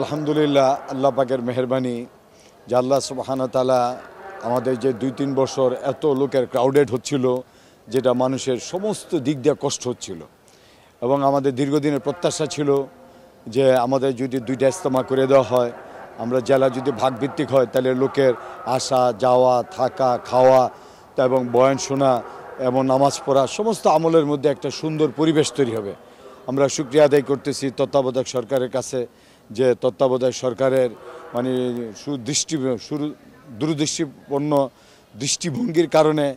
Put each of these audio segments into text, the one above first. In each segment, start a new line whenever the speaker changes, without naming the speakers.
আলহামদুলিল্লাহ, আল্লাহ পাকের মেহেরবানি যে আল্লাহ সুবহানাহু ওয়া তাআলা আমাদের যে 2-3 বছর এত লোকের ক্রাউডেড হচ্ছিল, যেটা মানুষের সমস্ত দিক দিয়ে কষ্ট হচ্ছিল এবং আমাদের দীর্ঘদিনের প্রত্যাশা ছিল যে আমাদের যদি 2টা ইজতেমা করে দেওয়া হয়, আমরা জেলা যদি ভাগভিত্তিক হয় তাহলে লোকের আসা যাওয়া থাকা খাওয়া এবং বয়ান শোনা এবং নামাজ পড়া সমস্ত আমলের মধ্যে একটা সুন্দর পরিবেশ তৈরি হবে। আমরা শুকরিয়া আদায় করতেছি তত্ত্বাবধায়ক সরকারের কাছে যে তত্ত্বাবধায়ক সরকারের মানে দূরদৃষ্টিপূর্ণ দৃষ্টিভঙ্গির কারণে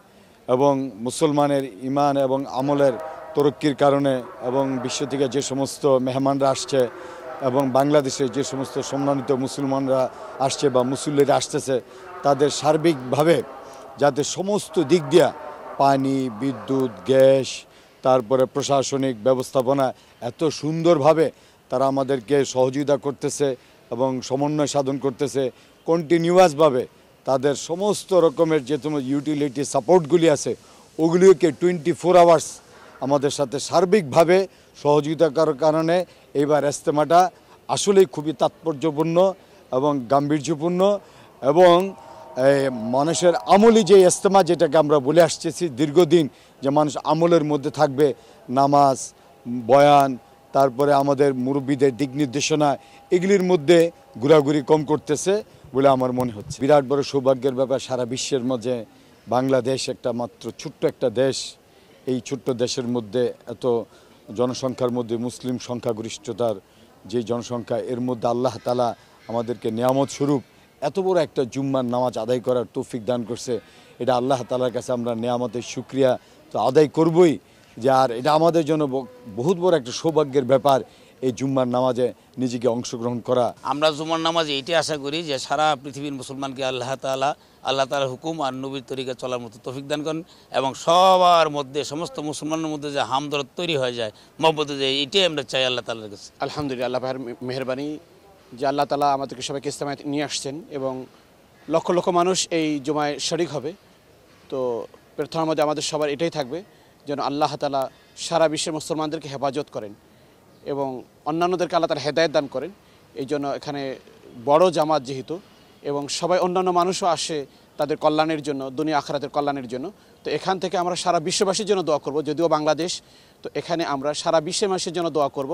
এবং মুসলমানের ইমান এবং আমলের তরক্কির কারণে এবং বিশ্ব থেকে যে সমস্ত মেহমানরা আসছে এবং বাংলাদেশে যে সমস্ত সম্মানিত মুসলমানরা আসছে বা মুসল্লিরা আসতেছে, তাদের সার্বিকভাবে যাতে সমস্ত দিক দিয়া পানি, বিদ্যুৎ, গ্যাস, তারপরে প্রশাসনিক ব্যবস্থাপনা এত সুন্দরভাবে তারা আমাদেরকে সহযোগিতা করতেছে এবং সমন্বয় সাধন করতেছে। কন্টিনিউয়াসভাবে তাদের সমস্ত রকমের যে ইউটিলিটি সাপোর্টগুলি আছে ওগুলিকে 24 আওয়ার্স আমাদের সাথে সার্বিকভাবে সহযোগিতা করার কারণে এইবার ইজতেমাটা আসলেই খুবই তাৎপর্যপূর্ণ এবং গাম্ভীর্যপূর্ণ এবং মানুষের আমলি যে ইজতেমা, যেটাকে আমরা বলে আসতেছি দীর্ঘদিন, যে মানুষ আমলের মধ্যে থাকবে, নামাজ, বয়ান, তারপরে আমাদের মুরব্বীদের দিক নির্দেশনা, এগুলির মধ্যে ঘোরাঘুরি কম করতেছে বলে আমার মনে হচ্ছে। বিরাট বড় সৌভাগ্যের ব্যাপার, সারা বিশ্বের মাঝে বাংলাদেশ একটা মাত্র ছোট্ট একটা দেশ, এই ছোট্ট দেশের মধ্যে এত জনসংখ্যার মধ্যে মুসলিম সংখ্যাগরিষ্ঠতার যে জনসংখ্যা, এর মধ্যে আল্লাহ তাআলা আমাদেরকে নিয়ামত স্বরূপ এত বড় একটা জুম্মার নামাজ আদায় করার তৌফিক দান করছে। এটা আল্লাহ তাআলার কাছে আমরা নিয়ামতের শুকরিয়া তো আদায় করবই, যে আর এটা আমাদের জন্য বহুত বড় একটা সৌভাগ্যের ব্যাপার এই জুম্মার নামাজে নিজেকে অংশগ্রহণ করা।
আমরা জুম্মার নামাজে এইটাই আশা করি যে সারা পৃথিবীর মুসলমানকে আল্লাহ তাআলার হুকুম আর নবীর তরিকা চলার মতো তৌফিক দান করেন এবং সবার মধ্যে সমস্ত মুসলমানের মধ্যে যে হামদরদ তৈরি হয়ে যায়, মহব্বত যায়, এইটাই আমরা চাই আল্লাহ তাআলার কাছে।
আলহামদুলিল্লাহ, আল্লাহ ভাইয়ের মেহেরবানি যে আল্লাহ তাআলা আমাদেরকে সবাইকে ইজতেমায় নিয়ে আসছেন এবং লক্ষ লক্ষ মানুষ এই জুমায় শরিক হবে। তো প্রার্থনার মধ্যে আমাদের সবার এটাই থাকবে যেন আল্লাহ তাআলা সারা বিশ্বের মুসলমানদেরকে হেফাজত করেন এবং অন্যান্যদেরকে আল্লাহ তাআলা হেদায়েত দান করেন। এই জন্য এখানে বড় জামাত যেহেতু এবং সবাই অন্যান্য মানুষও আসে তাদের কল্যাণের জন্য, দুনিয়া আখিরাতের কল্যাণের জন্য, তো এখান থেকে আমরা সারা বিশ্ববাসীর জন্য দোয়া করব। যদিও বাংলাদেশ, তো এখানে আমরা সারা বিশ্বের মানুষের জন্য দোয়া করব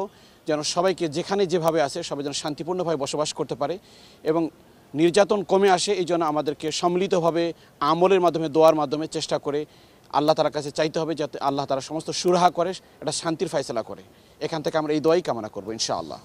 যেন সবাইকে যেখানে যেভাবে আছে সবাই যেন শান্তিপূর্ণভাবে বসবাস করতে পারে এবং নির্যাতন কমে আসে। এই জন্য আমাদেরকে সম্মিলিতভাবে আমলের মাধ্যমে, দোয়ার মাধ্যমে চেষ্টা করে আল্লাহ তাআলার কাছে চাইতে হবে যাতে আল্লাহ তাআলা সমস্ত সুরাহা করে, এটা শান্তির ফয়সালা করে। এখান থেকে আমরা এই দোয়াই কামনা করব ইনশাআল্লাহ।